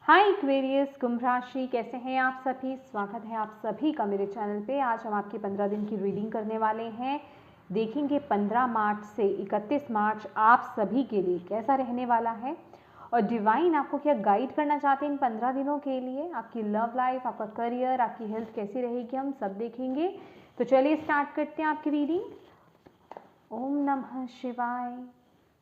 हाय Aquarius Kumbh राशि, कैसे हैं आप सभी। स्वागत है आप सभी का मेरे चैनल पे। आज हम आपकी 15 दिन की रीडिंग करने वाले हैं। देखेंगे 15 मार्च से 31 मार्च आप सभी के लिए कैसा रहने वाला है और डिवाइन आपको क्या गाइड करना चाहते हैं इन 15 दिनों के लिए। आपकी लव लाइफ, आपका करियर, आपकी हेल्थ कैसी रहेगी, हम सब देखेंगे। तो चलिए स्टार्ट करते हैं आपकी रीडिंग। ओम नमः शिवाय,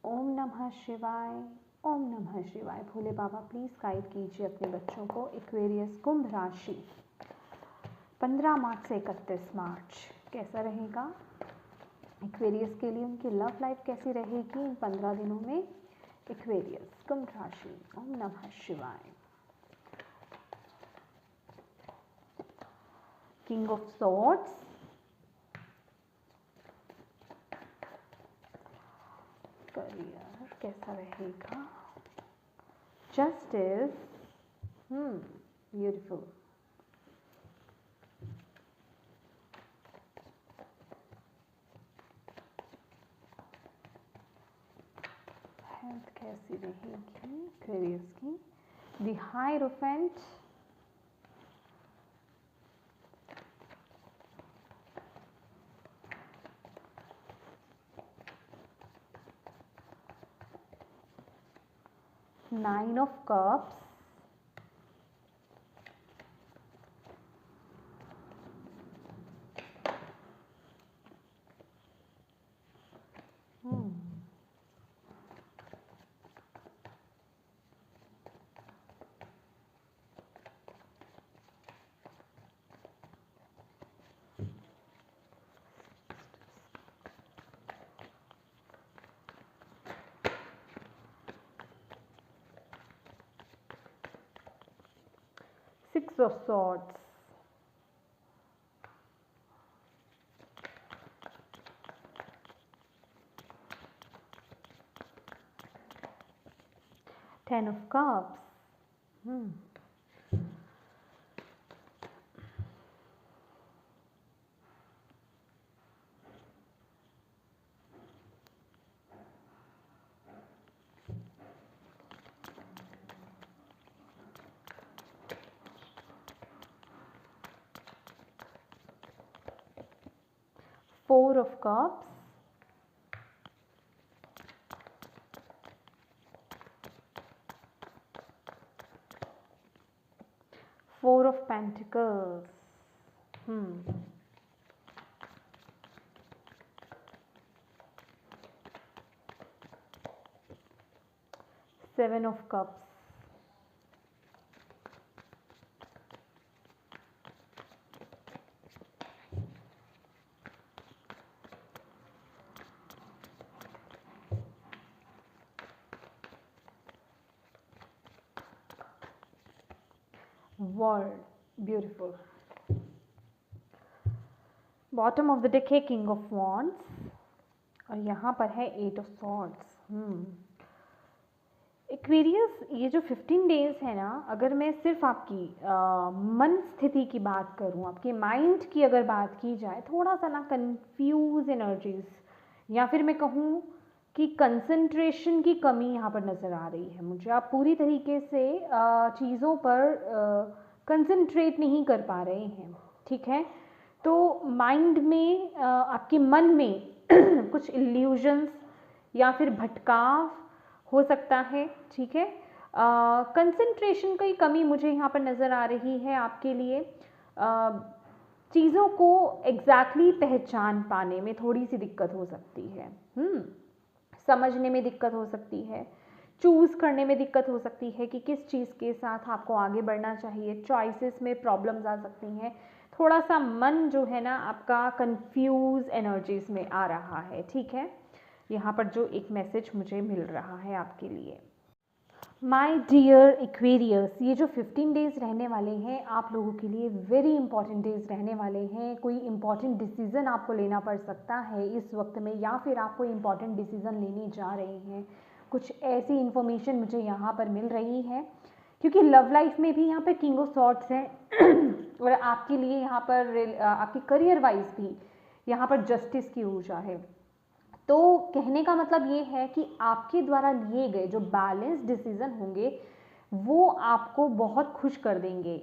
ओम नमः शिवाय, ओम नमः शिवाय। भोले बाबा प्लीज़ गाइड कीजिए अपने बच्चों को। एक्वेरियस कुंभ राशि 15 मार्च से 31 मार्च कैसा रहेगा एक्वेरियस के लिए। उनकी लव लाइफ कैसी रहेगी इन 15 दिनों में। एक्वेरियस कुंभ राशि, ओम नमः शिवाय। किंग ऑफ सॉर्ड्स, करियर कैसा रहेगा। Justice, beautiful. हेल्थ कैसी रहेगी एक्वेरियस की। The hierophant, nine of cups, six of swords, ten of cups, four of cups, four of pentacles, seven of cups, world, beautiful. Bottom of the deck है king of wands और यहाँ पर है eight of swords. Aquarius, ये जो 15 days है ना, अगर मैं सिर्फ आपकी मन स्थिति की बात करूँ, आपके माइंड की अगर बात की जाए, थोड़ा सा ना कंफ्यूज एनर्जीज या फिर मैं कहूँ कि कंसंट्रेशन की कमी यहाँ पर नज़र आ रही है मुझे। आप पूरी तरीके से चीज़ों पर कंसंट्रेट नहीं कर पा रहे हैं, ठीक है। तो माइंड में, आपके मन में कुछ इल्यूजन्स या फिर भटकाव हो सकता है, ठीक है। कंसंट्रेशन की कमी मुझे यहाँ पर नज़र आ रही है आपके लिए। चीज़ों को एग्जैक्टली पहचान पाने में थोड़ी सी दिक्कत हो सकती है, समझने में दिक्कत हो सकती है, चूज़ करने में दिक्कत हो सकती है कि किस चीज़ के साथ आपको आगे बढ़ना चाहिए। चॉइसेस में प्रॉब्लम्स आ सकती हैं। थोड़ा सा मन जो है ना आपका कंफ्यूज एनर्जीज में आ रहा है, ठीक है। यहाँ पर जो एक मैसेज मुझे मिल रहा है आपके लिए। माय डियर एक्वेरियस, ये जो 15 डेज रहने वाले हैं आप लोगों के लिए वेरी इंपॉर्टेंट डेज रहने वाले हैं। कोई इंपॉर्टेंट डिसीज़न आपको लेना पड़ सकता है इस वक्त में, या फिर आप कोई इंपॉर्टेंट डिसीज़न लेने जा रहे हैं। कुछ ऐसी इन्फॉर्मेशन मुझे यहाँ पर मिल रही है, क्योंकि लव लाइफ में भी यहाँ पर किंग ऑफ सॉर्ड्स है और आपके लिए यहाँ पर आपके करियर वाइज भी यहाँ पर जस्टिस की ऊर्जा है। तो कहने का मतलब ये है कि आपके द्वारा लिए गए जो बैलेंस डिसीजन होंगे वो आपको बहुत खुश कर देंगे।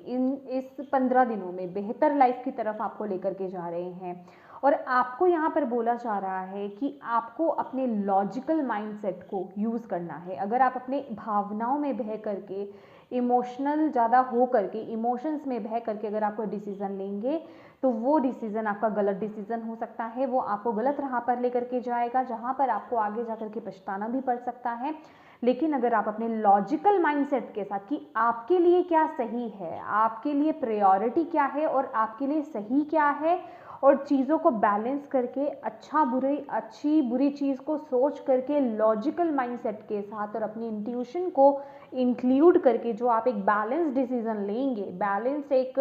इस 15 दिनों में बेहतर लाइफ की तरफ आपको लेकर के जा रहे हैं। और आपको यहाँ पर बोला जा रहा है कि आपको अपने लॉजिकल माइंडसेट को यूज़ करना है। अगर आप अपने भावनाओं में बह करके, इमोशनल ज़्यादा हो करके, इमोशंस में बह करके अगर आप कोई डिसीज़न लेंगे तो वो डिसीज़न आपका गलत डिसीज़न हो सकता है। वो आपको गलत राह पर लेकर के जाएगा, जहाँ पर आपको आगे जा करके पछताना भी पड़ सकता है। लेकिन अगर आप अपने लॉजिकल माइंडसेट के साथ कि आपके लिए क्या सही है, आपके लिए प्रायोरिटी क्या है और आपके लिए सही क्या है, और चीज़ों को बैलेंस करके अच्छी बुरी चीज़ को सोच करके लॉजिकल माइंडसेट के साथ और अपनी इंट्यूशन को इंक्लूड करके जो आप एक बैलेंस डिसीजन लेंगे, बैलेंस एक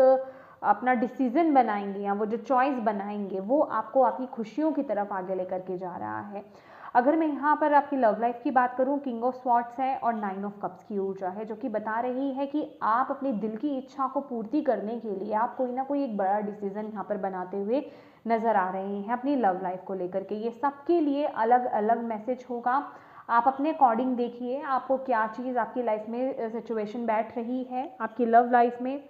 अपना डिसीजन बनाएंगे या वो जो चॉइस बनाएंगे, वो आपको आपकी खुशियों की तरफ आगे लेकर के जा रहा है। अगर मैं यहाँ पर आपकी लव लाइफ की बात करूँ, किंग ऑफ स्वॉर्ड्स है और 9 ऑफ कप्स की ऊर्जा है, जो कि बता रही है कि आप अपने दिल की इच्छा को पूर्ति करने के लिए आप कोई ना कोई एक बड़ा डिसीजन यहाँ पर बनाते हुए नजर आ रहे हैं अपनी लव लाइफ को लेकर के। ये सबके लिए अलग अलग मैसेज होगा। आप अपने अकॉर्डिंग देखिए आपको क्या चीज़ आपकी लाइफ में सिचुएशन बैठ रही है आपकी लव लाइफ में।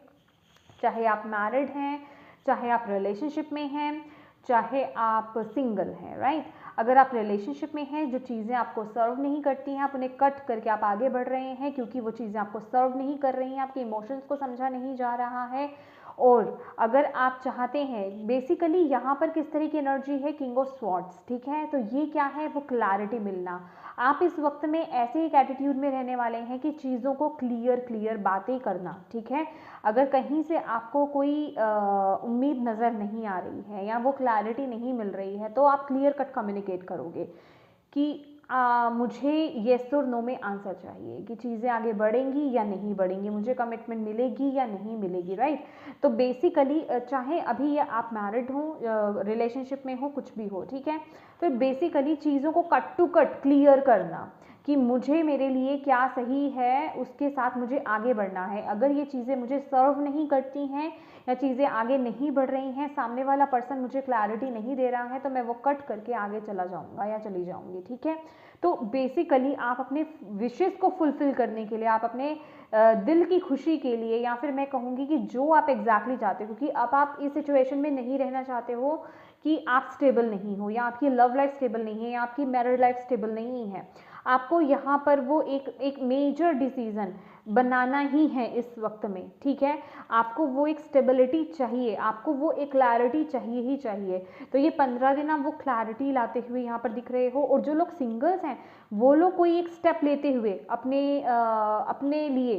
चाहे आप मैरिड हैं, चाहे आप रिलेशनशिप में हैं, चाहे आप सिंगल हैं, राइट। अगर आप रिलेशनशिप में हैं, जो चीज़ें आपको सर्व नहीं करती हैं आप उन्हें कट करके आप आगे बढ़ रहे हैं, क्योंकि वो चीज़ें आपको सर्व नहीं कर रही हैं, आपके इमोशंस को समझा नहीं जा रहा है। और अगर आप चाहते हैं, बेसिकली यहाँ पर किस तरह की एनर्जी है, किंग ऑफ स्वॉर्ड्स, ठीक है। तो ये क्या है, वो क्लैरिटी मिलना। आप इस वक्त में ऐसे एक एटीट्यूड में रहने वाले हैं कि चीज़ों को क्लियर बातें करना, ठीक है। अगर कहीं से आपको कोई उम्मीद नज़र नहीं आ रही है या वो क्लैरिटी नहीं मिल रही है, तो आप क्लियर कट कम्युनिकेट करोगे कि मुझे येस और नो में आंसर चाहिए कि चीज़ें आगे बढ़ेंगी या नहीं बढ़ेंगी, मुझे कमिटमेंट मिलेगी या नहीं मिलेगी, राइट। तो बेसिकली चाहे अभी आप मैरिड हो, रिलेशनशिप में हो, कुछ भी हो, ठीक है। तो बेसिकली चीज़ों को कट टू कट क्लियर करना कि मुझे मेरे लिए क्या सही है, उसके साथ मुझे आगे बढ़ना है। अगर ये चीज़ें मुझे सर्व नहीं करती हैं या चीज़ें आगे नहीं बढ़ रही हैं, सामने वाला पर्सन मुझे क्लैरिटी नहीं दे रहा है, तो मैं वो कट करके आगे चला जाऊंगा या चली जाऊंगी, ठीक है। तो बेसिकली आप अपने विशेस को फुलफिल करने के लिए, आप अपने दिल की खुशी के लिए, या फिर मैं कहूँगी कि जो आप एग्जैक्टली चाहते हो, क्योंकि अब आप इस सिचुएशन में नहीं रहना चाहते हो कि आप स्टेबल नहीं हो या आपकी लव लाइफ स्टेबल नहीं है या आपकी मैरिड लाइफ स्टेबल नहीं है। आपको यहाँ पर वो एक मेजर डिसीजन बनाना ही है इस वक्त में, ठीक है। आपको वो एक स्टेबिलिटी चाहिए, आपको वो एक क्लैरिटी चाहिए ही चाहिए। तो ये 15 दिन आप वो क्लैरिटी लाते हुए यहाँ पर दिख रहे हो। और जो लोग सिंगल्स हैं, वो लोग कोई एक स्टेप लेते हुए अपने लिए,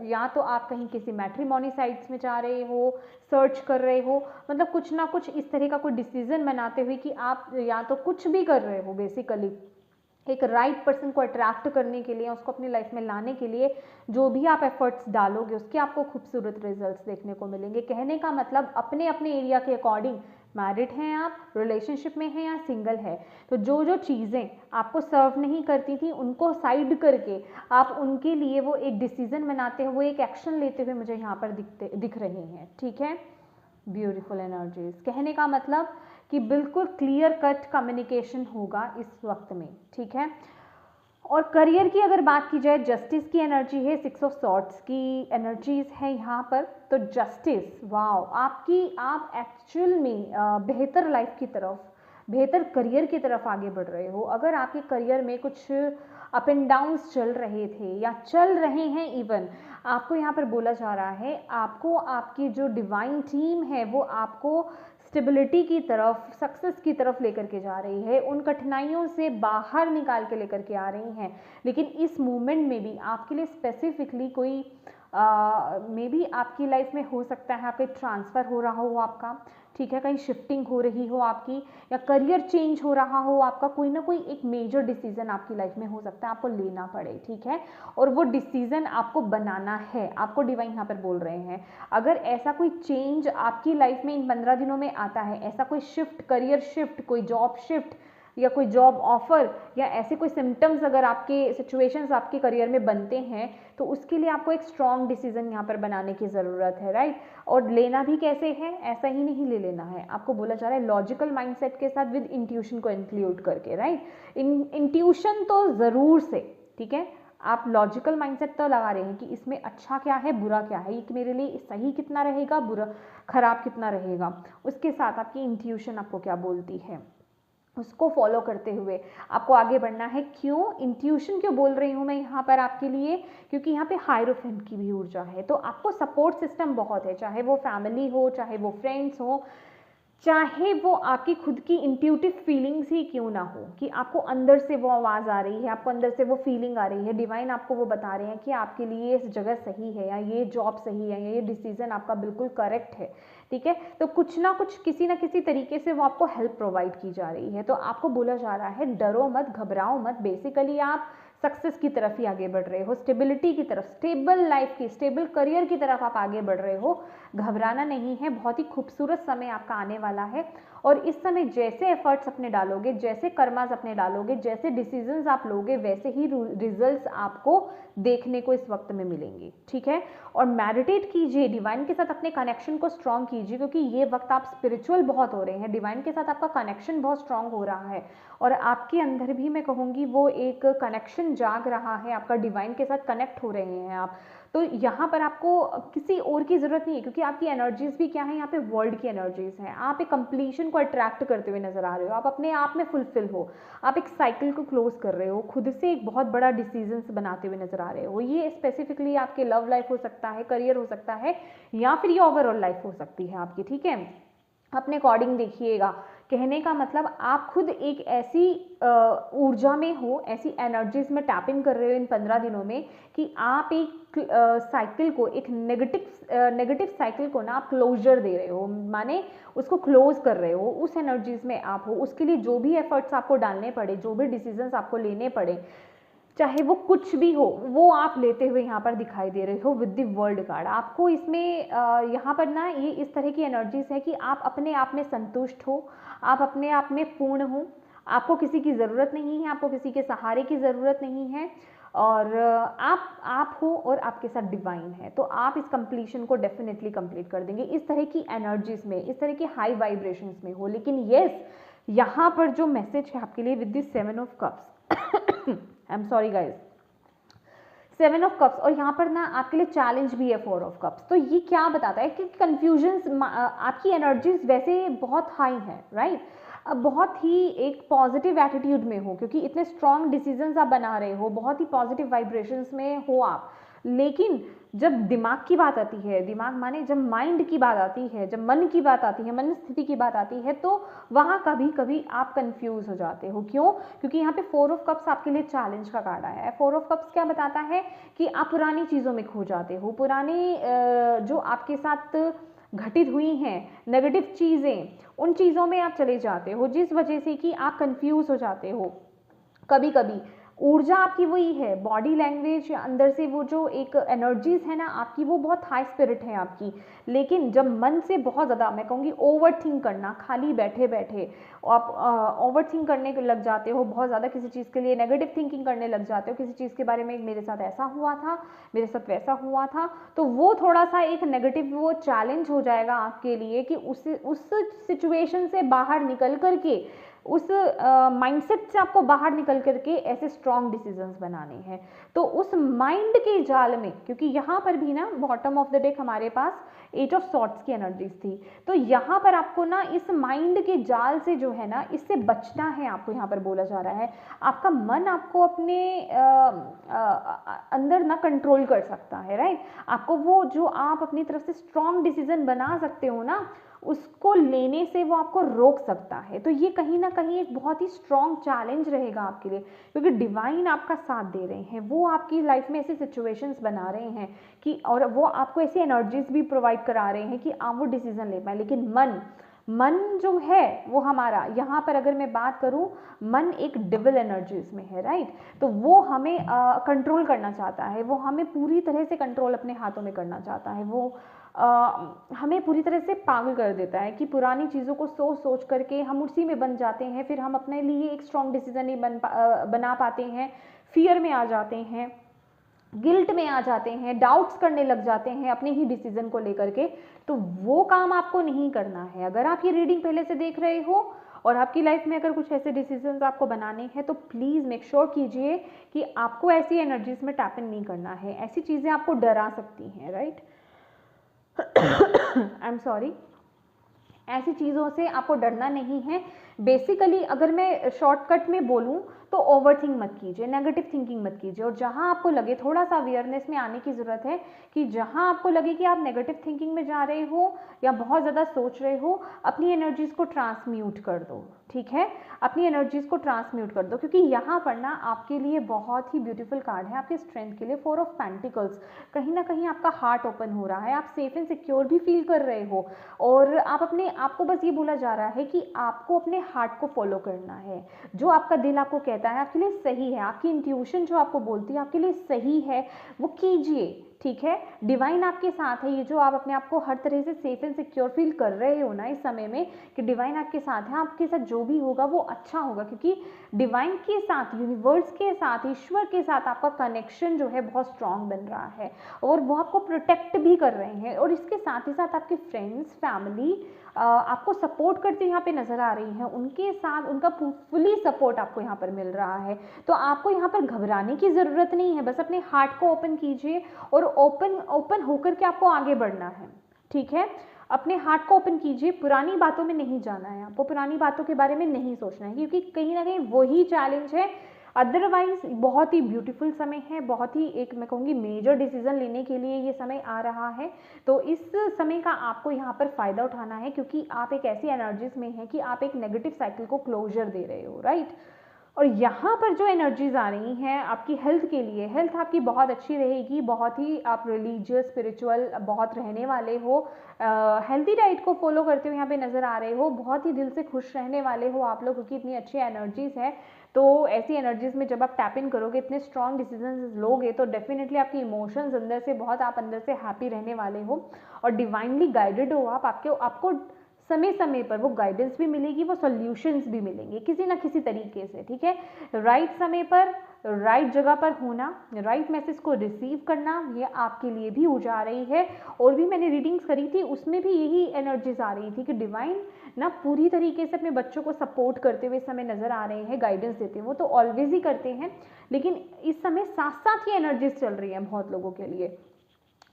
या तो आप कहीं किसी मैट्रिमोनी साइट्स में जा रहे हो, सर्च कर रहे हो, मतलब कुछ ना कुछ इस तरह का कोई डिसीजन बनाते हुए कि आप या तो कुछ भी कर रहे हो, बेसिकली एक राइट पर्सन को अट्रैक्ट करने के लिए, उसको अपनी लाइफ में लाने के लिए जो भी आप एफर्ट्स डालोगे, उसके आपको खूबसूरत रिजल्ट्स देखने को मिलेंगे। कहने का मतलब अपने अपने एरिया के अकॉर्डिंग, मैरिड हैं आप, रिलेशनशिप में हैं या सिंगल है, तो जो जो चीज़ें आपको सर्व नहीं करती थी उनको साइड करके आप उनके लिए वो एक डिसीजन बनाते हुए, एक एक्शन लेते हुए मुझे यहाँ पर दिख रहे हैं, ठीक है। Beautiful energies. कहने का मतलब कि बिल्कुल क्लियर कट कम्युनिकेशन होगा इस वक्त में, ठीक है। और करियर की अगर बात की जाए, जस्टिस की एनर्जी है, 6 ऑफ सॉर्ड्स की एनर्जीज है यहाँ पर। तो जस्टिस, वाओ, आप एक्चुअल में बेहतर लाइफ की तरफ, बेहतर करियर की तरफ आगे बढ़ रहे हो। अगर आपके करियर में कुछ अप एंड डाउन्स चल रहे थे या चल रहे हैं, इवन आपको यहाँ पर बोला जा रहा है, आपको आपकी जो डिवाइन टीम है वो आपको स्टेबिलिटी की तरफ, सक्सेस की तरफ लेकर के जा रही है, उन कठिनाइयों से बाहर निकाल के लेकर के आ रही हैं। लेकिन इस मूवमेंट में भी आपके लिए स्पेसिफिकली कोई मे बी आपकी लाइफ में हो सकता है आपका ट्रांसफ़र हो रहा हो आपका, ठीक है, कहीं शिफ्टिंग हो रही हो आपकी, या करियर चेंज हो रहा हो आपका, कोई ना कोई एक मेजर डिसीजन आपकी लाइफ में हो सकता है आपको लेना पड़े, ठीक है। और वो डिसीजन आपको बनाना है, आपको डिवाइन यहाँ पर बोल रहे हैं। अगर ऐसा कोई चेंज आपकी लाइफ में इन 15 दिनों में आता है, ऐसा कोई शिफ्ट, करियर शिफ्ट, कोई जॉब शिफ्ट या कोई जॉब ऑफर या ऐसे कोई सिम्टम्स अगर आपके सिचुएशंस आपके करियर में बनते हैं, तो उसके लिए आपको एक स्ट्रॉन्ग डिसीजन यहाँ पर बनाने की ज़रूरत है, राइट। और लेना भी कैसे है, ऐसा ही नहीं ले लेना है, आपको बोला जा रहा है लॉजिकल माइंडसेट के साथ विद इंट्यूशन को इंक्लूड करके, राइट। इंट्यूशन तो ज़रूर से, ठीक है, आप लॉजिकल माइंडसेट तो लगा रहे हैं कि इसमें अच्छा क्या है, बुरा क्या है, ये मेरे लिए सही कितना रहेगा, बुरा खराब कितना रहेगा। उसके साथ आपकी इंट्यूशन आपको क्या बोलती है, उसको फॉलो करते हुए आपको आगे बढ़ना है। क्यों इंट्यूशन क्यों बोल रही हूँ मैं यहाँ पर आपके लिए, क्योंकि यहाँ पे हायरोफेंट की भी ऊर्जा है। तो आपको सपोर्ट सिस्टम बहुत है, चाहे वो फैमिली हो, चाहे वो फ्रेंड्स हो, चाहे वो आपकी खुद की इंट्यूटिव फीलिंग्स ही क्यों ना हो, कि आपको अंदर से वो आवाज़ आ रही है, आपको अंदर से वो फीलिंग आ रही है, डिवाइन आपको वो बता रहे हैं कि आपके लिए इस जगह सही है, या ये जॉब सही है, या ये डिसीजन आपका बिल्कुल करेक्ट है। ठीक है, तो कुछ ना कुछ किसी ना किसी तरीके से वो आपको हेल्प प्रोवाइड की जा रही है। तो आपको बोला जा रहा है डरो मत, घबराओ मत, बेसिकली आप सक्सेस की तरफ ही आगे बढ़ रहे हो, स्टेबिलिटी की तरफ, स्टेबल लाइफ की, स्टेबल करियर की तरफ आप आगे बढ़ रहे हो। घबराना नहीं है, बहुत ही खूबसूरत समय आपका आने वाला है। और इस समय जैसे एफर्ट्स अपने डालोगे, जैसे कर्मास अपने डालोगे, जैसे डिसीजंस आप लोगे, वैसे ही रिजल्ट्स आपको देखने को इस वक्त में मिलेंगे। ठीक है, और मेडिटेट कीजिए, डिवाइन के साथ अपने कनेक्शन को स्ट्रॉन्ग कीजिए, क्योंकि ये वक्त आप स्पिरिचुअल बहुत हो रहे हैं, डिवाइन के साथ आपका कनेक्शन बहुत स्ट्रॉन्ग हो रहा है, और आपके अंदर भी मैं कहूँगी वो एक कनेक्शन जाग रहा है, आपका डिवाइन के साथ कनेक्ट हो रहे हैं आप। तो यहाँ पर आपको किसी और की ज़रूरत नहीं है, क्योंकि आपकी एनर्जीज भी क्या है, यहाँ पे वर्ल्ड की एनर्जीज हैं। आप एक कंप्लीशन को अट्रैक्ट करते हुए नजर आ रहे हो, आप अपने आप में फुलफिल हो, आप एक साइकिल को क्लोज कर रहे हो, खुद से एक बहुत बड़ा डिसीजंस बनाते हुए नजर आ रहे हो। ये स्पेसिफिकली आपके लव लाइफ हो सकता है, करियर हो सकता है, या फिर ये ओवरऑल लाइफ हो सकती है आपकी। ठीक है, अपने अकॉर्डिंग देखिएगा। कहने का मतलब आप खुद एक ऐसी ऊर्जा में हो, ऐसी एनर्जीज में टैप इन कर रहे हो इन 15 दिनों में, कि आप एक साइकिल को, एक नेगेटिव साइकिल को ना आप क्लोजर दे रहे हो, माने उसको क्लोज कर रहे हो। उस एनर्जीज में आप हो, उसके लिए जो भी एफर्ट्स आपको डालने पड़े, जो भी डिसीजंस आपको लेने पड़े, चाहे वो कुछ भी हो, वो आप लेते हुए यहाँ पर दिखाई दे रहे हो विद द वर्ल्ड कार्ड। आपको इसमें यहाँ पर ना ये इस तरह की एनर्जीज है कि आप अपने आप में संतुष्ट हो, आप अपने आप में पूर्ण हो, आपको किसी की ज़रूरत नहीं है, आपको किसी के सहारे की ज़रूरत नहीं है, और आप हो और आपके साथ डिवाइन है। तो आप इस कंप्लीशन को डेफिनेटली कंप्लीट कर देंगे इस तरह की एनर्जीज में, इस तरह की हाई वाइब्रेशंस में हो। लेकिन यस, यहाँ पर जो मैसेज है आपके लिए with this 7 of cups, I am sorry guys, 7 of cups, और यहाँ पर ना आपके लिए चैलेंज भी है 4 ऑफ कप्स। तो ये क्या बताता है कि कंफ्यूजन, आपकी एनर्जीज वैसे बहुत हाई है, राइट, अब बहुत ही एक पॉजिटिव एटीट्यूड में हो, क्योंकि इतने स्ट्रॉन्ग डिसीजंस आप बना रहे हो, बहुत ही पॉजिटिव वाइब्रेशंस में हो आप। लेकिन जब दिमाग की बात आती है, दिमाग माने जब माइंड की बात आती है, जब मन की बात आती है, मन स्थिति की बात आती है, तो वहाँ कभी कभी आप कंफ्यूज हो जाते हो। क्यों? क्योंकि यहाँ पे 4 ऑफ कप्स आपके लिए चैलेंज का कार्ड आया है। 4 ऑफ कप्स क्या बताता है कि आप पुरानी चीज़ों में खो जाते हो, पुराने जो आपके साथ घटित हुई हैं नेगेटिव चीज़ें, उन चीज़ों में आप चले जाते हो, जिस वजह से कि आप कंफ्यूज हो जाते हो। कभी कभी ऊर्जा आपकी वही है, बॉडी लैंग्वेज या अंदर से वो जो एक एनर्जीज है ना आपकी, वो बहुत हाई स्पिरिट है आपकी। लेकिन जब मन से बहुत ज़्यादा, मैं कहूँगी ओवर थिंक करना, खाली बैठे बैठे आप ओवर थिंक करने लग जाते हो, बहुत ज़्यादा किसी चीज़ के लिए नेगेटिव थिंकिंग करने लग जाते हो, किसी चीज़ के बारे में मेरे साथ ऐसा हुआ था, मेरे साथ वैसा हुआ था, तो वो थोड़ा सा एक नेगेटिव वो चैलेंज हो जाएगा आपके लिए कि उस सिचुएशन से बाहर निकल करके, उस माइंडसेट से आपको बाहर निकल करके ऐसे स्ट्रॉन्ग डिसीजंस बनाने हैं। तो उस माइंड के जाल में, क्योंकि यहाँ पर भी ना बॉटम ऑफ द डेक हमारे पास 8 ऑफ सॉर्ट्स की एनर्जीज थी, तो यहाँ पर आपको ना इस माइंड के जाल से जो है ना, इससे बचना है। आपको यहाँ पर बोला जा रहा है आपका मन आपको अपने अंदर ना कंट्रोल कर सकता है, राइट। आपको वो जो आप अपनी तरफ से स्ट्रॉन्ग डिसीजन बना सकते हो ना, उसको लेने से वो आपको रोक सकता है। तो ये कहीं ना कहीं एक बहुत ही स्ट्रॉन्ग चैलेंज रहेगा आपके लिए, क्योंकि डिवाइन आपका साथ दे रहे हैं, वो आपकी लाइफ में ऐसे सिचुएशंस बना रहे हैं कि, और वो आपको ऐसी एनर्जीज भी प्रोवाइड करा रहे हैं कि आप वो डिसीजन ले पाए। लेकिन मन जो है वो हमारा, यहाँ पर अगर मैं बात करूँ, मन एक डिविल एनर्जीज में है, राइट। तो वो हमें कंट्रोल करना चाहता है, वो हमें पूरी तरह से कंट्रोल अपने हाथों में करना चाहता है, वो हमें पूरी तरह से पागल कर देता है कि पुरानी चीज़ों को सोच सोच करके हम उसी में बन जाते हैं, फिर हम अपने लिए एक स्ट्रॉन्ग डिसीजन नहीं बना पाते हैं, फियर में आ जाते हैं, गिल्ट में आ जाते हैं, डाउट्स करने लग जाते हैं अपने ही डिसीजन को लेकर के। तो वो काम आपको नहीं करना है। अगर आप ये रीडिंग पहले से देख रहे हो और आपकी लाइफ में अगर कुछ ऐसे डिसीजंस आपको बनाने हैं तो प्लीज़ मेक श्योर कीजिए कि आपको ऐसी एनर्जीज में टैप इन नहीं करना है। ऐसी चीज़ें आपको डरा सकती हैं, राइट। आई एम सॉरी, ऐसी चीज़ों से आपको डरना नहीं है। बेसिकली अगर मैं शॉर्टकट में बोलूँ तो ओवर थिंक मत कीजिए, नेगेटिव थिंकिंग मत कीजिए। और जहाँ आपको लगे, थोड़ा सा अवेयरनेस में आने की ज़रूरत है कि जहाँ आपको लगे कि आप नेगेटिव थिंकिंग में जा रहे हो या बहुत ज़्यादा सोच रहे हो, अपनी एनर्जीज़ को ट्रांसम्यूट कर दो, ठीक है। अपनी एनर्जीज़ को ट्रांसम्यूट कर दो, क्योंकि यहाँ पर ना आपके लिए बहुत ही ब्यूटीफुल कार्ड है आपके स्ट्रेंथ के लिए, 4 ऑफ पेंटिकल्स। कहीं ना कहीं आपका हार्ट ओपन हो रहा है, आप सेफ एंड सिक्योर भी फील कर रहे हो, और आप अपने आपको बस ये बोला जा रहा है कि आपको अपने हार्ट को फॉलो करना है। जो आपका दिल आपको कहता है आपके लिए सही है, आपकी इंट्यूशन जो आपको बोलती है आपके लिए सही है, वो कीजिए, ठीक है। डिवाइन आपके साथ है। ये जो आप अपने आप को हर तरह से सेफ एंड सिक्योर फील कर रहे हो ना इस समय में, कि डिवाइन आपके साथ है, आपके साथ जो भी होगा वो अच्छा होगा, क्योंकि डिवाइन के साथ, यूनिवर्स के साथ, ईश्वर के साथ आपका कनेक्शन जो है बहुत स्ट्रांग बन रहा है, और वो आपको प्रोटेक्ट भी कर रहे हैं। और इसके साथ ही साथ आपके फ्रेंड्स, फैमिली आपको सपोर्ट करते यहाँ पे नजर आ रही हैं, उनके साथ उनका फुली सपोर्ट आपको यहाँ पर मिल रहा है। तो आपको यहाँ पर घबराने की ज़रूरत नहीं है, बस अपने हार्ट को ओपन कीजिए और ओपन होकर के आपको आगे बढ़ना है, ठीक है। अपने हार्ट को ओपन कीजिए, पुरानी बातों में नहीं जाना है आपको, पुरानी बातों के बारे में नहीं सोचना है, क्योंकि कहीं ना कहीं वही चैलेंज है। अदरवाइज बहुत ही ब्यूटीफुल समय है, बहुत ही एक मैं कहूँगी मेजर डिसीजन लेने के लिए ये समय आ रहा है। तो इस समय का आपको यहाँ पर फ़ायदा उठाना है, क्योंकि आप एक ऐसी एनर्जीज में हैं कि आप एक नेगेटिव साइकिल को क्लोजर दे रहे हो, राइट। और यहाँ पर जो एनर्जीज आ रही हैं आपकी हेल्थ के लिए, हेल्थ आपकी बहुत अच्छी रहेगी, बहुत ही आप रिलीजियस स्पिरिचुअल बहुत रहने वाले हो, हेल्थी डाइट को फॉलो करते हुए यहाँ पे नज़र आ रहे हो, बहुत ही दिल से खुश रहने वाले हो आप लोग, क्योंकि इतनी अच्छी एनर्जीज है। तो ऐसी एनर्जीज में जब आप टैप इन करोगे, इतने स्ट्रॉन्ग डिसीजंस लोगे, तो डेफिनेटली आपकी इमोशंस अंदर से बहुत, आप अंदर से हैप्पी रहने वाले हो और डिवाइनली गाइडेड हो आप। आपको समय समय पर वो गाइडेंस भी मिलेगी, वो सॉल्यूशंस भी मिलेंगे किसी ना किसी तरीके से, ठीक है। राइट समय पर राइट जगह पर होना, राइट मैसेज को रिसीव करना, ये आपके लिए भी हो जा रही है। और भी मैंने रीडिंग्स करी थी, उसमें भी यही एनर्जीज आ रही थी कि डिवाइन ना पूरी तरीके से अपने बच्चों को सपोर्ट करते हुए समय नजर आ रहे हैं, गाइडेंस देते हैं। वो तो ऑलवेज ही करते हैं, लेकिन इस समय साथ साथ ही एनर्जीज चल रही हैं बहुत लोगों के लिए।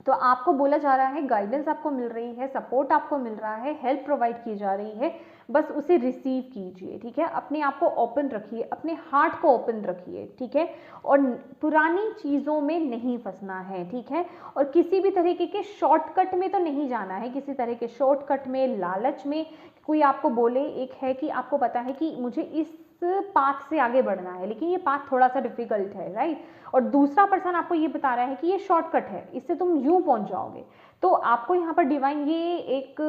तो आपको बोला जा रहा है, गाइडेंस आपको मिल रही है, सपोर्ट आपको मिल रहा है, हेल्प प्रोवाइड की जा रही है, बस उसे रिसीव कीजिए, ठीक है। अपने आप को ओपन रखिए, अपने हार्ट को ओपन रखिए, ठीक है। और पुरानी चीज़ों में नहीं फंसना है, ठीक है। और किसी भी तरीके के शॉर्टकट में तो नहीं जाना है, किसी तरह के शॉर्टकट में, लालच में कोई आपको बोले, एक है कि आपको पता है कि मुझे इस पाथ से आगे बढ़ना है, लेकिन ये पाथ थोड़ा सा डिफिकल्ट है, राइट। और दूसरा पर्सन आपको ये बता रहा है कि ये शॉर्टकट है, इससे तुम यूं पहुंच जाओगे। तो आपको यहाँ पर डिवाइन ये एक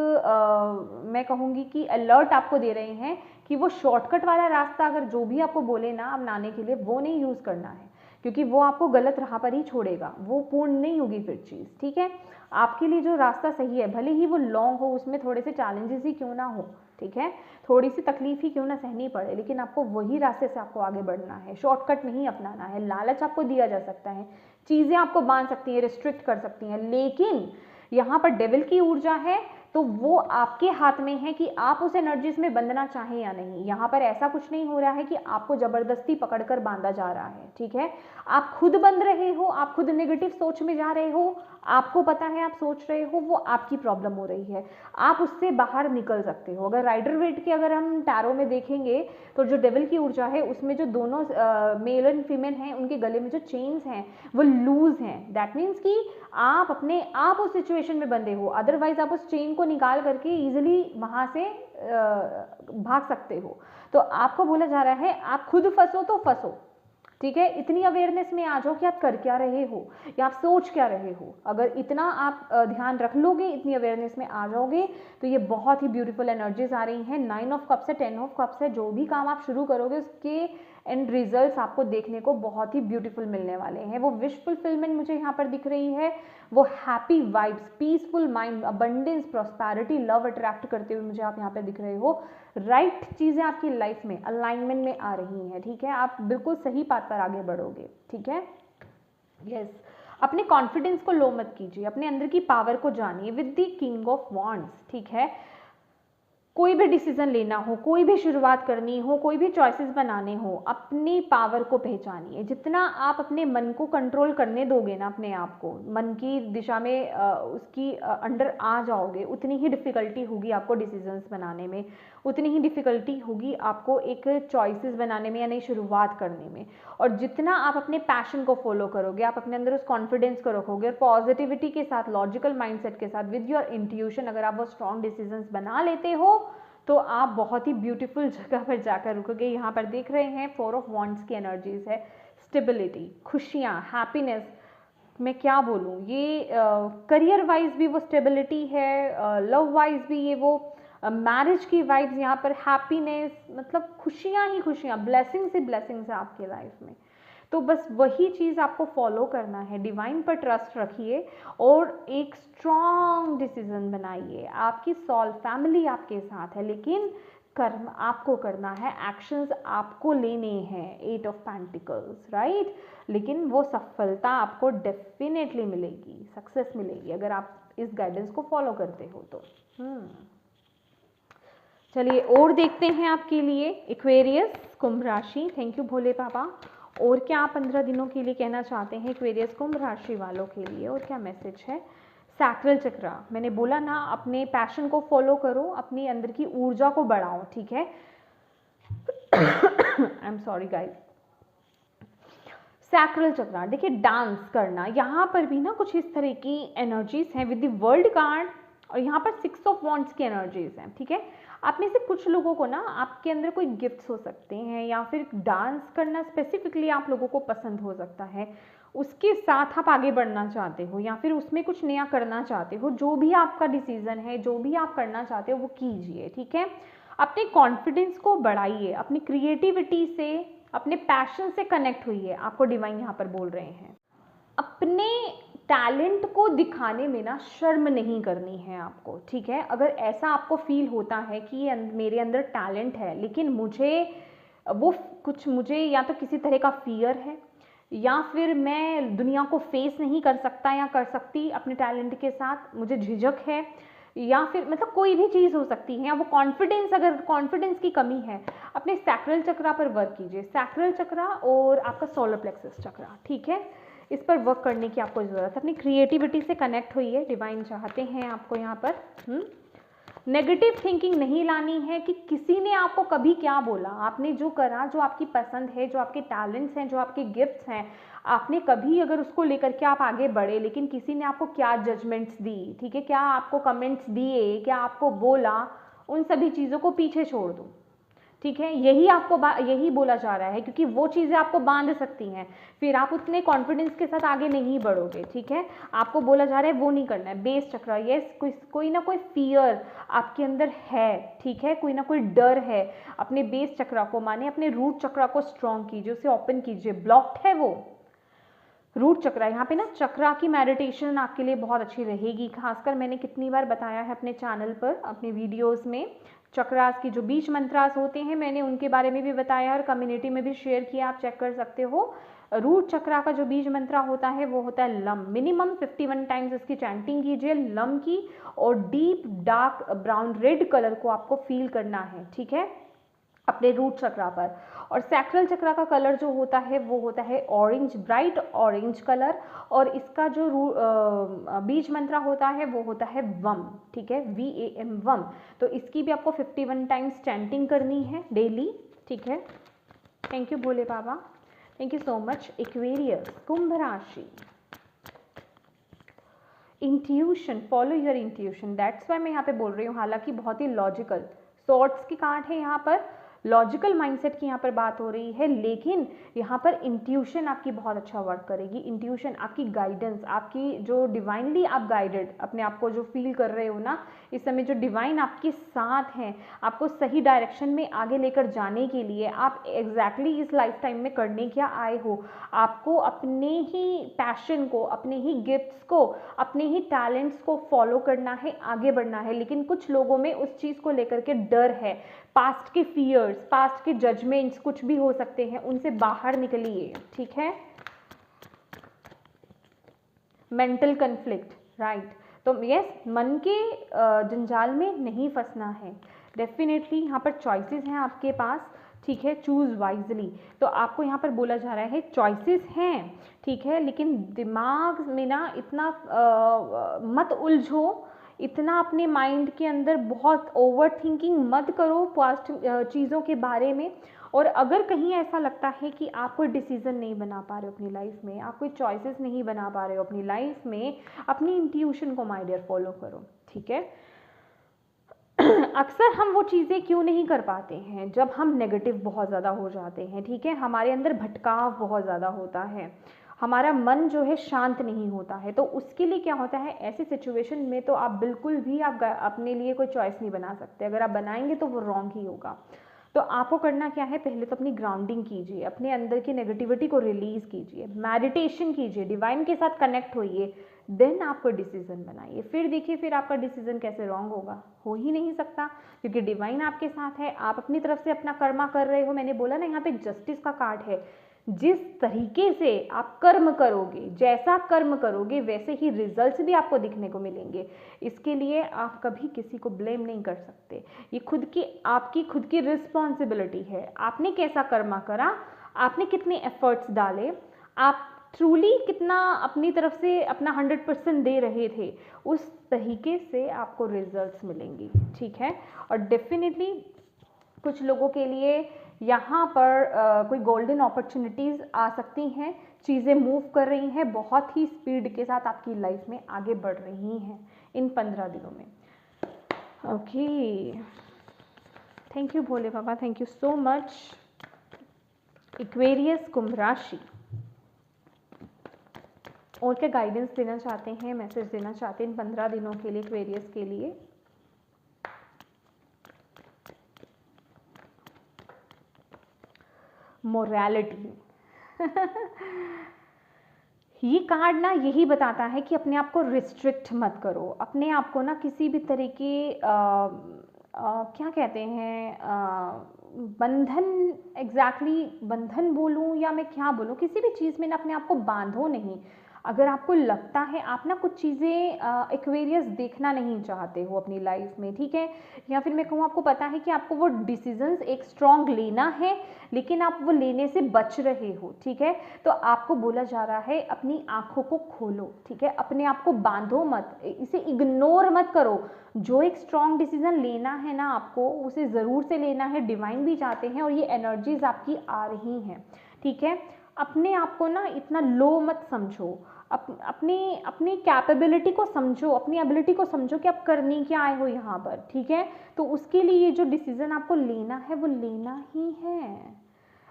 मैं कहूँगी कि अलर्ट आपको दे रहे हैं कि वो शॉर्टकट वाला रास्ता अगर जो भी आपको बोले ना अपनाने के लिए, वो नहीं यूज़ करना है, क्योंकि वो आपको गलत राह पर ही छोड़ेगा, वो पूर्ण नहीं होगी फिर चीज़, ठीक है। आपके लिए जो रास्ता सही है, भले ही वो लॉन्ग हो, उसमें थोड़े से चैलेंजेस ही क्यों ना हो, ठीक है, थोड़ी सी तकलीफ ही क्यों ना सहनी पड़े, लेकिन आपको वही रास्ते से आपको आगे बढ़ना है, शॉर्टकट नहीं अपनाना है। लालच आपको दिया जा सकता है, चीज़ें आपको बांध सकती हैं, रिस्ट्रिक्ट कर सकती हैं, लेकिन यहाँ पर डेविल की ऊर्जा है, तो वो आपके हाथ में है कि आप उस एनर्जीज में बंधना चाहें या नहीं। यहाँ पर ऐसा कुछ नहीं हो रहा है कि आपको जबरदस्ती पकड़कर बांधा जा रहा है, ठीक है। आप खुद बंध रहे हो, आप खुद नेगेटिव सोच में जा रहे हो, आपको पता है आप सोच रहे हो, वो आपकी प्रॉब्लम हो रही है, आप उससे बाहर निकल सकते हो। अगर राइडर वेट के अगर हम टैरो में देखेंगे तो जो डेविल की ऊर्जा है उसमें जो दोनों मेल एंड फीमेल हैं, उनके गले में जो चेन्स हैं वो लूज हैं। दैट मीन्स कि आप अपने आप उस सिचुएशन में बंधे हो, अदरवाइज आप उस चेन को निकाल करके इजिली वहां से भाग सकते हो। तो आपको बोला जा रहा है आप खुद फंसो तो फंसो, ठीक है। इतनी अवेयरनेस में आ जाओ कि आप कर क्या रहे हो या आप सोच क्या रहे हो। अगर इतना आप ध्यान रख लोगे, इतनी अवेयरनेस में आ जाओगे, तो ये बहुत ही ब्यूटीफुल एनर्जीज आ रही हैं। 9 ऑफ कप्स है, 10 ऑफ कप्स है, जो भी काम आप शुरू करोगे उसके एंड रिजल्ट्स आपको देखने को बहुत ही ब्यूटीफुल मिलने वाले हैं। वो विश फुलफिलमेंट मुझे यहाँ पर दिख रही है, वो happy vibes, peaceful mind, abundance, prosperity, love attract करते हुए मुझे आप यहाँ पे दिख रहे हो। राइट चीज़ें आपकी लाइफ में अलाइनमेंट में आ रही हैं, ठीक है। आप बिल्कुल सही पाथ पर आगे बढ़ोगे, ठीक है। यस, अपने कॉन्फिडेंस को लो मत कीजिए, अपने अंदर की पावर को जानिए with the king of wands, ठीक है। कोई भी डिसीजन लेना हो, कोई भी शुरुआत करनी हो, कोई भी चॉइसेस बनाने हो, अपनी पावर को पहचानिए। जितना आप अपने मन को कंट्रोल करने दोगे ना, अपने आप को मन की दिशा में उसकी अंडर आ जाओगे, उतनी ही डिफ़िकल्टी होगी आपको डिसीजंस बनाने में, उतनी ही डिफ़िकल्टी होगी आपको एक चॉइसेस बनाने में या नई शुरुआत करने में। और जितना आप अपने पैशन को फॉलो करोगे, आप अपने अंदर उस कॉन्फिडेंस को रखोगे और पॉजिटिविटी के साथ, लॉजिकल माइंडसेट के साथ, विद योर इंट्यूशन, अगर आप वो स्ट्रॉन्ग डिसीजंस बना लेते हो तो आप बहुत ही ब्यूटीफुल जगह पर जाकर रुकोगे। यहाँ पर देख रहे हैं 4 ऑफ वॉन्ड्स की एनर्जीज है, स्टेबिलिटी, खुशियाँ, हैप्पीनेस। मैं क्या बोलूँ, ये करियर वाइज भी वो स्टेबिलिटी है, लव वाइज भी ये वो मैरिज की वाइब्स, यहाँ पर हैप्पीनेस, मतलब खुशियाँ ही खुशियाँ, ब्लेसिंग्स ही ब्लेसिंग्स है आपके लाइफ में। तो बस वही चीज़ आपको फॉलो करना है, डिवाइन पर ट्रस्ट रखिए और एक स्ट्रॉन्ग डिसीजन बनाइए। आपकी सॉल फैमिली आपके साथ है, लेकिन कर्म आपको करना है, एक्शंस आपको लेने हैं। 8 ऑफ पेंटिकल्स, राइट। लेकिन वो सफलता आपको डेफिनेटली मिलेगी, सक्सेस मिलेगी अगर आप इस गाइडेंस को फॉलो करते हो तो। चलिए और देखते हैं आपके लिए एक्वेरियस, कुंभ राशि। थैंक यू भोले बाबा। और क्या आप 15 दिनों के लिए कहना चाहते हैं एक्वेरियस कुंभ राशि वालों के लिए, और क्या मैसेज है? सैक्रल चक्र, मैंने बोला ना, अपने पैशन को फॉलो करो, अपनी अंदर की ऊर्जा को बढ़ाओ, ठीक है। I am sorry guys. Sacral चक्र, देखिए डांस करना, यहाँ पर भी ना कुछ इस तरह की एनर्जीज हैं विद द वर्ल्ड कार्ड, और यहाँ पर 6 ऑफ वॉन्ड्स की एनर्जीज हैं, ठीक है। आप में से कुछ लोगों को ना आपके अंदर कोई गिफ्ट्स हो सकते हैं, या फिर डांस करना स्पेसिफिकली आप लोगों को पसंद हो सकता है, उसके साथ आप आगे बढ़ना चाहते हो, या फिर उसमें कुछ नया करना चाहते हो। जो भी आपका डिसीजन है, जो भी आप करना चाहते हो वो कीजिए, ठीक है। अपने कॉन्फिडेंस को बढ़ाइए, अपनी क्रिएटिविटी से, अपने पैशन से कनेक्ट हुइए। आपको डिवाइन यहाँ पर बोल रहे हैं अपने टैलेंट को दिखाने में ना शर्म नहीं करनी है आपको, ठीक है। अगर ऐसा आपको फील होता है कि मेरे अंदर टैलेंट है, लेकिन मुझे या तो किसी तरह का फियर है, या फिर मैं दुनिया को फेस नहीं कर सकता या कर सकती अपने टैलेंट के साथ, मुझे झिझक है, या फिर मतलब कोई भी चीज़ हो सकती है, या वो कॉन्फिडेंस, अगर कॉन्फिडेंस की कमी है, अपने सैक्रल चक्रा पर वर्क कीजिए। सैक्रल चक्रा और आपका सोलर प्लेक्सस चक्रा, ठीक है, इस पर वर्क करने की आपको ज़रूरत है। अपनी क्रिएटिविटी से कनेक्ट होइए, डिवाइन चाहते हैं आपको यहाँ पर। नेगेटिव थिंकिंग नहीं लानी है कि किसी ने आपको कभी क्या बोला, आपने जो करा, जो आपकी पसंद है, जो आपके टैलेंट्स हैं, जो आपके गिफ्ट्स हैं, आपने कभी अगर उसको लेकर के आप आगे बढ़े, लेकिन किसी ने आपको क्या जजमेंट्स दी, ठीक है, क्या आपको कमेंट्स दिए, क्या आपको बोला, उन सभी चीज़ों को पीछे छोड़ दो, ठीक है। यही बोला जा रहा है, क्योंकि वो चीज़ें आपको बांध सकती हैं, फिर आप उतने कॉन्फिडेंस के साथ आगे नहीं बढ़ोगे, ठीक है। आपको बोला जा रहा है वो नहीं करना है। बेस चक्र, यस, कोई ना कोई फियर आपके अंदर है, ठीक है, कोई ना कोई डर है। अपने बेस चक्र को माने, अपने रूट चक्र को स्ट्रॉन्ग कीजिए, उसे ओपन कीजिए। ब्लॉक्ड है वो रूट चक्र, यहाँ पे ना चक्रा की मेडिटेशन आपके लिए बहुत अच्छी रहेगी। खासकर मैंने कितनी बार बताया है अपने चैनल पर, अपने वीडियोस में, चक्रास की जो बीज मंत्रास होते हैं, मैंने उनके बारे में भी बताया और कम्युनिटी में भी शेयर किया, आप चेक कर सकते हो। रूट चक्रा का जो बीज मंत्रा होता है वो होता है लम। मिनिमम 51 टाइम्स इसकी चैंटिंग कीजिए लम की, और deep dark brown red colour को आपको फील करना है, ठीक है, अपने रूट चक्रा पर। और सैक्रल चक्रा का कलर जो होता है वो होता है ऑरेंज, ब्राइट ऑरेंज कलर, और इसका जो बीज मंत्रा होता है वो होता है वम, ठीक है, VAM, वम। तो इसकी भी आपको 51 टाइम्स चैंटिंग करनी है डेली, ठीक है। Thank you Bhole Baba, thank you so much. Aquarius Kumbh राशि, intuition, follow your intuition, that's why मैं यहाँ पे बोल रही हूँ। हालांकि बहुत ही लॉजिकल सॉर्ट्स की कार्ड है यहाँ पर, लॉजिकल माइंडसेट की यहाँ पर बात हो रही है, लेकिन यहाँ पर इंट्यूशन आपकी बहुत अच्छा वर्क करेगी। इंट्यूशन, आपकी गाइडेंस, आपकी जो डिवाइनली आप गाइडेड अपने आप को जो फील कर रहे हो ना इस समय, जो डिवाइन आपके साथ हैं, आपको सही डायरेक्शन में आगे लेकर जाने के लिए, आप एग्जैक्टली इस लाइफ टाइम में करने क्या आए हो, आपको अपने ही पैशन को, अपने ही गिफ्ट्स को, अपने ही टैलेंट्स को फॉलो करना है, आगे बढ़ना है। लेकिन कुछ लोगों में उस चीज़ को लेकर के डर है, पास्ट के फियर्स, पास्ट के जजमेंट्स कुछ भी हो सकते हैं, उनसे बाहर निकलिए, ठीक है। Mental conflict, right. तो यस, मन के जंजाल में नहीं फंसना है, डेफिनेटली यहाँ पर चॉइसेस हैं आपके पास, ठीक है, चूज़ वाइजली। तो आपको यहाँ पर बोला जा रहा है चॉइसेस हैं, ठीक है, लेकिन दिमाग में ना इतना मत उलझो, इतना अपने माइंड के अंदर बहुत ओवर थिंकिंग मत करो पास्ट चीज़ों के बारे में। और अगर कहीं ऐसा लगता है कि आप कोई डिसीज़न नहीं बना पा रहे हो अपनी लाइफ में, आप कोई चॉइसेस नहीं बना पा रहे हो अपनी लाइफ में, अपनी इंट्यूशन को माय डियर फॉलो करो, ठीक है। अक्सर हम वो चीज़ें क्यों नहीं कर पाते हैं, जब हम नेगेटिव बहुत ज़्यादा हो जाते हैं, ठीक है, हमारे अंदर भटकाव बहुत ज़्यादा होता है, हमारा मन जो है शांत नहीं होता है। तो उसके लिए क्या होता है, ऐसी सिचुएशन में तो आप बिल्कुल भी आप अपने लिए कोई चॉइस नहीं बना सकते, अगर आप बनाएंगे तो वो रॉन्ग ही होगा। तो आपको करना क्या है, पहले तो अपनी ग्राउंडिंग कीजिए, अपने अंदर की नेगेटिविटी को रिलीज़ कीजिए, मेडिटेशन कीजिए, डिवाइन के साथ कनेक्ट होइए, देन आप कोई डिसीजन बनाइए। फिर देखिए फिर आपका डिसीजन कैसे रॉन्ग होगा, हो ही नहीं सकता, क्योंकि डिवाइन आपके साथ है, आप अपनी तरफ से अपना कर्मा कर रहे हो। मैंने बोला ना यहाँ पे जस्टिस का कार्ड है, जिस तरीके से आप कर्म करोगे, जैसा कर्म करोगे वैसे ही रिजल्ट्स भी आपको दिखने को मिलेंगे। इसके लिए आप कभी किसी को ब्लेम नहीं कर सकते, ये आपकी खुद की रिस्पॉन्सिबिलिटी है। आपने कैसा कर्मा करा, आपने कितने एफर्ट्स डाले, आप ट्रूली कितना अपनी तरफ से अपना 100% दे रहे थे, उस तरीके से आपको रिजल्ट्स मिलेंगी, ठीक है। और डेफिनेटली कुछ लोगों के लिए यहाँ पर कोई गोल्डन अपॉर्चुनिटीज़ आ सकती हैं, चीज़ें मूव कर रही हैं, बहुत ही स्पीड के साथ आपकी लाइफ में आगे बढ़ रही हैं इन 15 दिनों में। Okay, thank you Bhole Baba, thank you so much. Aquarius Kumbh राशि, और क्या गाइडेंस देना चाहते हैं, मैसेज देना चाहते हैं इन 15 दिनों के लिए एक्वेरियस के लिए? मोरालिटी ये कार्ड ना यही बताता है कि अपने आप को रिस्ट्रिक्ट मत करो, अपने आप को ना किसी भी तरीके क्या कहते हैं बंधन, एग्जैक्टली बंधन बोलूँ या मैं क्या बोलूँ, किसी भी चीज़ में ना अपने आप को बांधो नहीं। अगर आपको लगता है आप ना कुछ चीज़ें एक्वेरियस देखना नहीं चाहते हो अपनी लाइफ में, ठीक है, या फिर मैं कहूँ आपको पता है कि आपको वो डिसीजंस एक स्ट्रॉन्ग लेना है लेकिन आप वो लेने से बच रहे हो, ठीक है, तो आपको बोला जा रहा है अपनी आंखों को खोलो, ठीक है, अपने आप को बांधो मत, इसे इग्नोर मत करो। जो एक स्ट्रॉन्ग डिसीजन लेना है ना आपको, उसे ज़रूर से लेना है, डिवाइन भी चाहते हैं और ये एनर्जीज आपकी आ रही हैं, ठीक है। अपने आप को ना इतना लो मत समझो, अपनी कैपेबिलिटी को समझो, अपनी एबिलिटी को समझो कि आप करनी क्या आए हो यहाँ पर, ठीक है। तो उसके लिए ये जो डिसीजन आपको लेना है वो लेना ही है।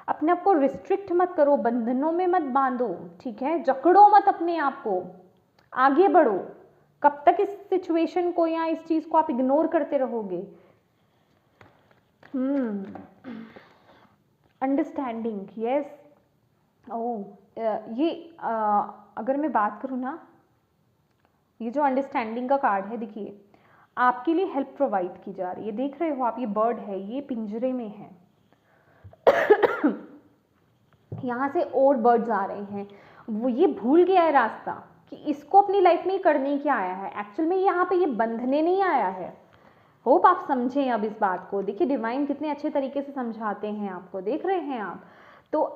अपने आप को रिस्ट्रिक्ट मत करो, बंधनों में मत बांधो, ठीक है, जकड़ो मत अपने आप को, आगे बढ़ो। कब तक इस सिचुएशन को या इस चीज को आप इग्नोर करते रहोगे? Understanding, yes. ये अगर मैं बात करूँ ना, ये जो अंडरस्टैंडिंग का कार्ड है, देखिए आपके लिए हेल्प प्रोवाइड की जा रही है। देख रहे हो आप, ये बर्ड है, ये पिंजरे में है यहाँ से और बर्ड्स आ रहे हैं, वो ये भूल गया है रास्ता कि इसको अपनी लाइफ में करने क्या आया है। एक्चुअल में यहाँ पे ये बंधने नहीं आया है। होप आप समझें अब इस बात को। देखिए डिवाइन कितने अच्छे तरीके से समझाते हैं आपको, देख रहे हैं आप। तो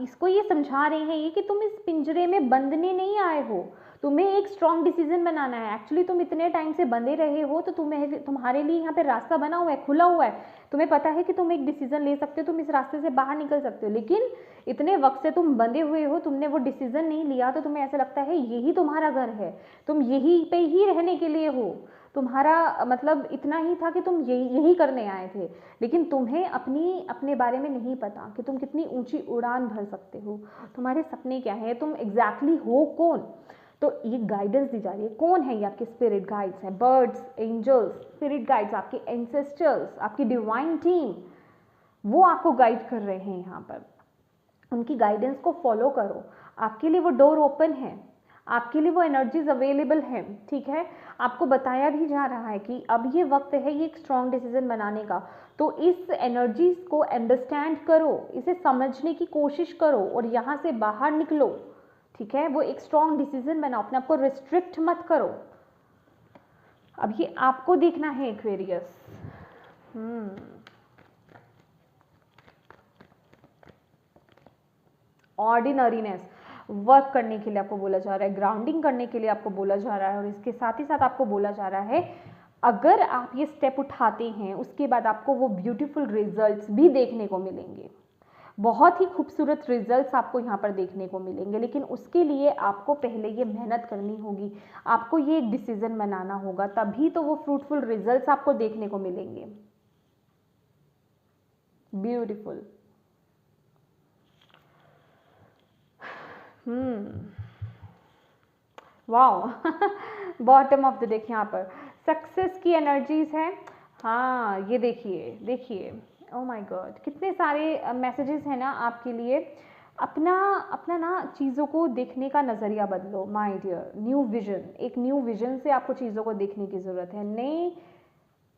इसको ये समझा रहे हैं ये कि तुम इस पिंजरे में बंधने नहीं आए हो, तुम्हें एक स्ट्रॉन्ग डिसीजन बनाना है। एक्चुअली तुम इतने टाइम से बंधे रहे हो, तो तुम्हारे लिए यहाँ पे रास्ता बना हुआ है, खुला हुआ है। तुम्हें पता है कि तुम एक डिसीजन ले सकते हो, तुम इस रास्ते से बाहर निकल सकते हो, लेकिन इतने वक्त से तुम बंधे हुए हो, तुमने वो डिसीजन नहीं लिया, तो तुम्हें ऐसा लगता है यही तुम्हारा घर है, तुम यही पे ही रहने के लिए हो, तुम्हारा मतलब इतना ही था कि तुम यही करने आए थे। लेकिन तुम्हें अपने बारे में नहीं पता कि तुम कितनी ऊंची उड़ान भर सकते हो, तुम्हारे सपने क्या है, तुम एग्जैक्टली हो कौन। तो ये गाइडेंस दी जा रही है। कौन है ये? आपके स्पिरिट गाइड्स हैं, बर्ड्स, एंजल्स, स्पिरिट गाइड्स, आपके एंसेस्टर्स, आपकी डिवाइन टीम, वो आपको गाइड कर रहे हैं यहाँ पर। उनकी गाइडेंस को फॉलो करो, आपके लिए वो डोर ओपन है, आपके लिए वो एनर्जीज अवेलेबल हैं, ठीक है। आपको बताया भी जा रहा है कि अब ये वक्त है ये एक स्ट्रॉन्ग डिसीजन बनाने का। तो इस एनर्जीज को अंडरस्टैंड करो, इसे समझने की कोशिश करो और यहाँ से बाहर निकलो, ठीक है। वो एक स्ट्रॉन्ग डिसीजन बनाओ, अपने आप को रिस्ट्रिक्ट मत करो। अब ये आपको देखना है एक्वेरियस, ऑर्डिनरीनेस वर्क करने के लिए आपको बोला जा रहा है, ग्राउंडिंग करने के लिए आपको बोला जा रहा है, और इसके साथ ही साथ आपको बोला जा रहा है अगर आप ये स्टेप उठाते हैं उसके बाद आपको वो ब्यूटीफुल रिजल्ट्स भी देखने को मिलेंगे, बहुत ही खूबसूरत रिजल्ट्स आपको यहाँ पर देखने को मिलेंगे। लेकिन उसके लिए आपको पहले ये मेहनत करनी होगी, आपको ये एक डिसीजन बनाना होगा, तभी तो वो फ्रूटफुल रिजल्ट्स आपको देखने को मिलेंगे। Beautiful. Wow bottom of the deck यहाँ पर सक्सेस की एनर्जीज है। हाँ ये देखिए देखिए, ओ माय गॉड, कितने सारे मैसेजेस हैं ना आपके लिए। अपना अपना ना चीज़ों को देखने का नज़रिया बदलो माय डियर। न्यू विजन, एक न्यू विजन से आपको चीज़ों को देखने की ज़रूरत है, नए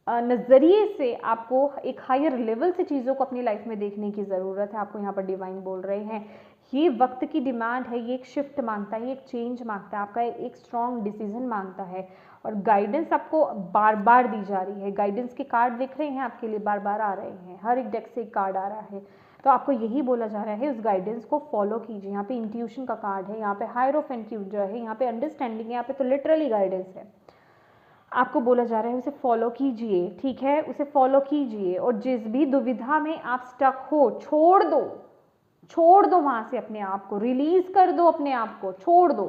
नज़रिए से आपको एक हायर लेवल से चीज़ों को अपनी लाइफ में देखने की ज़रूरत है। आपको यहाँ पर डिवाइन बोल रहे हैं ये वक्त की डिमांड है, ये एक शिफ्ट मांगता है, ये एक चेंज मांगता है, आपका एक स्ट्रॉन्ग डिसीजन मांगता है, और गाइडेंस आपको बार बार दी जा रही है। गाइडेंस के कार्ड दिख रहे हैं आपके लिए, बार बार आ रहे हैं, हर एक डेक से एक कार्ड आ रहा है, तो आपको यही बोला जा रहा है उस गाइडेंस को फॉलो कीजिए। यहाँ पे इंट्यूशन का कार्ड है, यहाँ पे हायरोफेंट जो है, यहाँ पे अंडरस्टैंडिंग है, यहाँ पे तो लिटरली गाइडेंस है। आपको बोला जा रहा है उसे फॉलो कीजिए, ठीक है, उसे फॉलो कीजिए, और जिस भी दुविधा में आप स्टक हो छोड़ दो, छोड़ दो वहां से अपने आप को, रिलीज कर दो अपने आप को, छोड़ दो,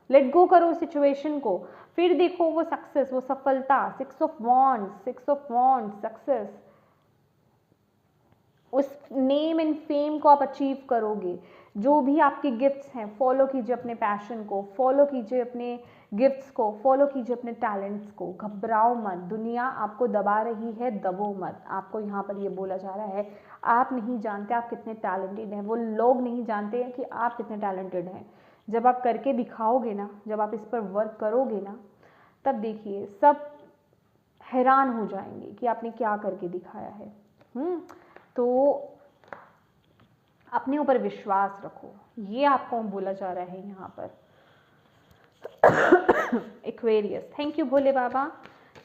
लेट गो करो सिचुएशन को, फिर देखो वो सक्सेस, वो सफलता। 6 ऑफ वॉन्ड्स सक्सेस, उस नेम एंड फेम को आप अचीव करोगे। जो भी आपके गिफ्ट्स हैं फॉलो कीजिए, अपने पैशन को फॉलो कीजिए, अपने गिफ्ट्स को फॉलो कीजिए, अपने टैलेंट्स को। घबराओ मत, दुनिया आपको दबा रही है, दबो मत। आपको यहाँ पर ये बोला जा रहा है आप नहीं जानते आप कितने टैलेंटेड हैं, वो लोग नहीं जानते हैं कि आप कितने टैलेंटेड हैं। जब आप करके दिखाओगे ना, जब आप इस पर वर्क करोगे ना, तब देखिए सब हैरान हो जाएंगे कि आपने क्या करके दिखाया है। तो अपने ऊपर विश्वास रखो, ये आपको बोला जा रहा है यहाँ पर। Aquarius, thank you Bhole Baba,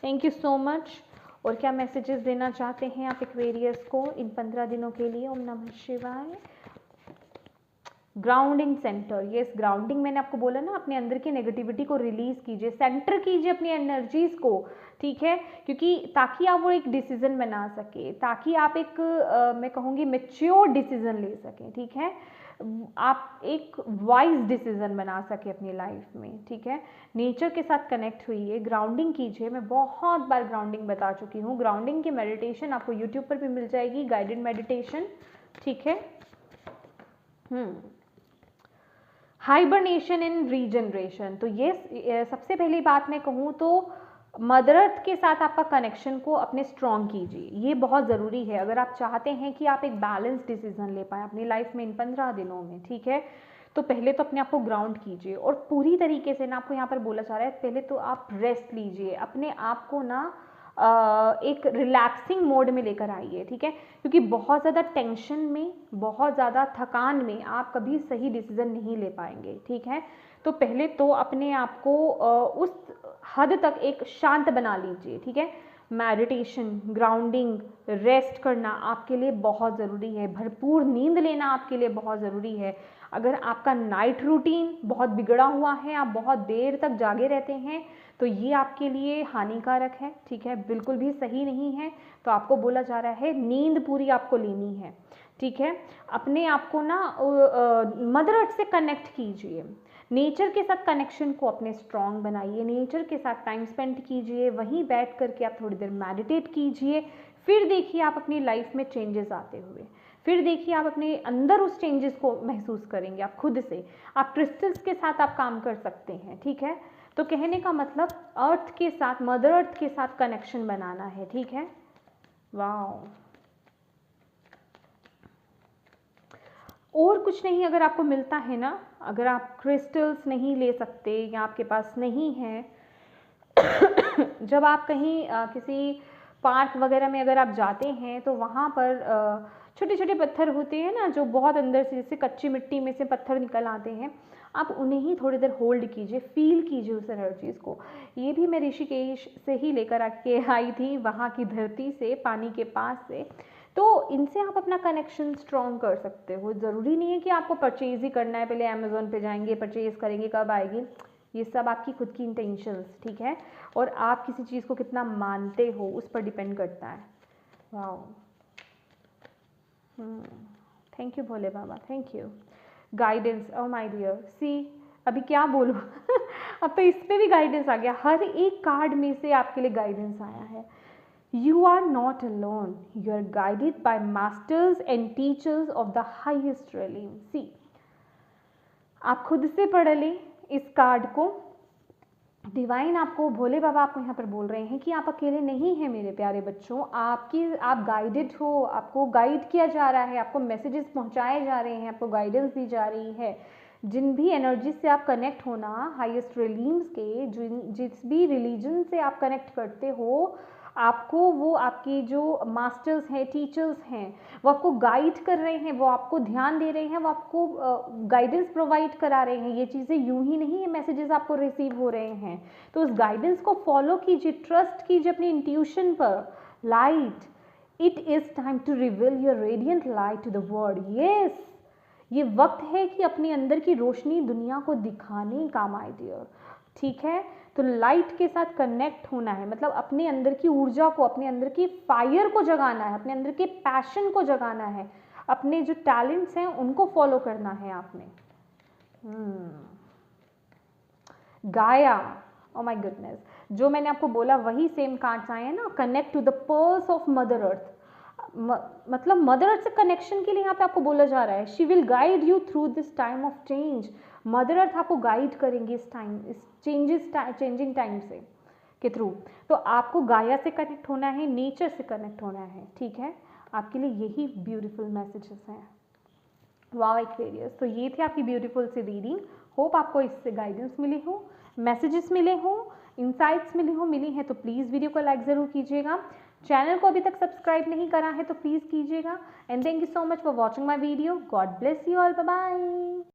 thank you so much. और क्या मैसेजेस देना चाहते हैं आप एक्वेरियस को इन 15 दिनों के लिए? ओम नमः शिवाय। ग्राउंडिंग सेंटर, यस ग्राउंडिंग, मैंने आपको बोला ना, अपने अंदर की नेगेटिविटी को रिलीज कीजिए, सेंटर कीजिए अपनी एनर्जीज को, ठीक है, क्योंकि ताकि आप वो एक डिसीजन बना सके, ताकि आप एक मैं कहूँगी मैच्योर डिसीजन ले सकें, ठीक है, आप एक वाइज डिसीजन बना सके अपनी लाइफ में, ठीक है। नेचर के साथ कनेक्ट हुइए, ग्राउंडिंग कीजिए। मैं बहुत बार ग्राउंडिंग बता चुकी हूँ, ग्राउंडिंग की मेडिटेशन आपको यूट्यूब पर भी मिल जाएगी, गाइडेड मेडिटेशन, ठीक है। हाइबरनेशन एंड रीजनरेशन, तो ये सबसे पहली बात मैं कहूँ तो मदर अर्थ के साथ आपका कनेक्शन को अपने स्ट्रॉन्ग कीजिए, ये बहुत ज़रूरी है अगर आप चाहते हैं कि आप एक बैलेंस डिसीजन ले पाएँ अपनी लाइफ में इन 15 दिनों में, ठीक है। तो पहले तो अपने आप को ग्राउंड कीजिए, और पूरी तरीके से ना आपको यहाँ पर बोला जा रहा है पहले तो आप रेस्ट लीजिए, अपने आप को ना एक रिलैक्सिंग मोड में लेकर आइए, ठीक है, क्योंकि बहुत ज़्यादा टेंशन में, बहुत ज़्यादा थकान में आप कभी सही डिसीजन नहीं ले पाएंगे, ठीक है। तो पहले तो अपने आप को उस हद तक एक शांत बना लीजिए, ठीक है। मेडिटेशन, ग्राउंडिंग, रेस्ट करना आपके लिए बहुत ज़रूरी है, भरपूर नींद लेना आपके लिए बहुत ज़रूरी है। अगर आपका नाइट रूटीन बहुत बिगड़ा हुआ है, आप बहुत देर तक जागे रहते हैं, तो ये आपके लिए हानिकारक है, ठीक है, बिल्कुल भी सही नहीं है। तो आपको बोला जा रहा है नींद पूरी आपको लेनी है, ठीक है। अपने आप को ना मदर अर्थ से कनेक्ट कीजिए, नेचर के साथ कनेक्शन को अपने स्ट्रॉन्ग बनाइए, नेचर के साथ टाइम स्पेंड कीजिए, वहीं बैठ करके आप थोड़ी देर मेडिटेट कीजिए, फिर देखिए आप अपनी लाइफ में चेंजेस आते हुए, फिर देखिए आप अपने अंदर उस चेंजेस को महसूस करेंगे आप खुद से। आप क्रिस्टल्स के साथ आप काम कर सकते हैं, ठीक है। तो कहने का मतलब अर्थ के साथ, मदर अर्थ के साथ कनेक्शन बनाना है, ठीक है। वाओ, और कुछ नहीं अगर आपको मिलता है ना, अगर आप क्रिस्टल्स नहीं ले सकते या आपके पास नहीं है जब आप कहीं किसी पार्क वगैरह में अगर आप जाते हैं तो वहाँ पर छोटे छोटे पत्थर होते हैं ना, जो बहुत अंदर से, जैसे कच्ची मिट्टी में से पत्थर निकल आते हैं, आप उन्हें ही थोड़ी देर होल्ड कीजिए, फील कीजिए उस एनर्जीज़ को। ये भी मैं ऋषिकेश से ही लेकर आके आई थी, वहाँ की धरती से, पानी के पास से। तो इनसे आप अपना कनेक्शन स्ट्रॉन्ग कर सकते हो। ज़रूरी नहीं है कि आपको परचेज़ ही करना है, पहले अमेज़ोन पे जाएंगे, परचेज़ करेंगे, कब आएगी, ये सब आपकी खुद की इंटेंशंस, ठीक है, और आप किसी चीज़ को कितना मानते हो उस पर डिपेंड करता है। Wow, thank you Bhole Baba, thank you. Guidance, oh my dear, see अभी क्या बोलूँ अब तो इस पे भी गाइडेंस आ गया, हर एक कार्ड में से आपके लिए गाइडेंस आया है। You are not alone. You are guided by masters and teachers of the highest realm. See, आप खुद से पढ़ लें इस कार्ड को। डिवाइन आपको, भोले बाबा आपको यहाँ पर बोल रहे हैं कि आप अकेले नहीं हैं मेरे प्यारे बच्चों, आप गाइडेड हो, आपको गाइड किया जा रहा है, आपको मैसेजेस पहुँचाए जा रहे हैं, आपको गाइडेंस दी जा रही है। जिन भी एनर्जी से आप कनेक्ट होना, हाईएस्ट रिलीम्स के, जिस भी रिलीजन से आप कनेक्ट करते हो, आपको वो आपके जो मास्टर्स हैं, टीचर्स हैं, वो आपको गाइड कर रहे हैं, वो आपको ध्यान दे रहे हैं, वो आपको गाइडेंस प्रोवाइड करा रहे हैं। ये चीज़ें यूं ही नहीं, ये मैसेजेस आपको रिसीव हो रहे हैं, तो उस गाइडेंस को फॉलो कीजिए, ट्रस्ट कीजिए अपनी इंट्यूशन पर। Light, it is time to reveal your radiant light to the world. Yes, ये वक्त है कि अपने अंदर की रोशनी दुनिया को दिखाने का, माय डियर, ठीक है। तो लाइट के साथ कनेक्ट होना है, मतलब अपने अंदर की ऊर्जा को, अपने अंदर की फायर को जगाना है, अपने अंदर के पैशन को जगाना है, अपने जो टैलेंट्स हैं उनको फॉलो करना है आपने। गाया, ओ माय गुडनेस, जो मैंने आपको बोला वही सेम कार्ड्स आए हैं ना, connect to the pulse of mother earth. मतलब मदर अर्थ से कनेक्शन के लिए यहाँ पे आपको बोला जा रहा है, she will guide you through this time of change. Mother earth आपको गाइड करेंगे इस टाइम, इस चेंजिंग टाइम से के थ्रू। तो आपको गाया से कनेक्ट होना है, नेचर से कनेक्ट होना है, ठीक है। आपके लिए यही ब्यूटीफुल मैसेजेस हैं। वाओ एक्वेरियस, तो ये थे आपकी ब्यूटीफुल सी रीडिंग। होप आपको इससे गाइडेंस मिली हो, मैसेजेस मिले हो, इंसाइट्स मिली हैं तो प्लीज़ वीडियो को लाइक ज़रूर कीजिएगा। चैनल को अभी तक सब्सक्राइब नहीं करा है तो प्लीज़ कीजिएगा। And thank you so much for watching my video. God bless you all, bye bye.